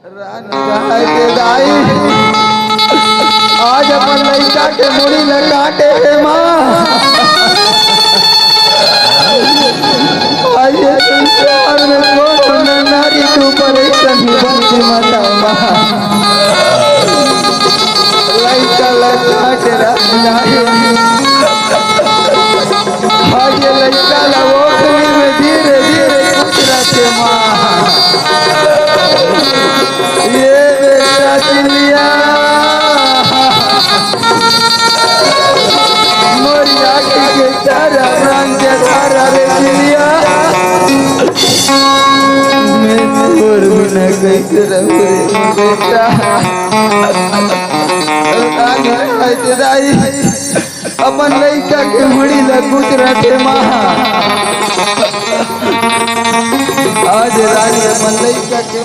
रानी के दाई आज अपन लड़का के मुड़ी ल काटे हे माँ आज ये संसार में कौन नारी तू परेशान बनती माता माँ लड़का ल काटे रानी आज ये लड़का ल ओखली में धीरे धीरे कुचराते माँ ये बेटा चिड़िया मोरिया के तारा प्राण के तारा रे चिड़िया मैं छोड़ बिना कैसे रहूं रे बेटा दाई अपन लड़का के मुड़ी ल गुजराते माँ आज रानी अपन लड़का के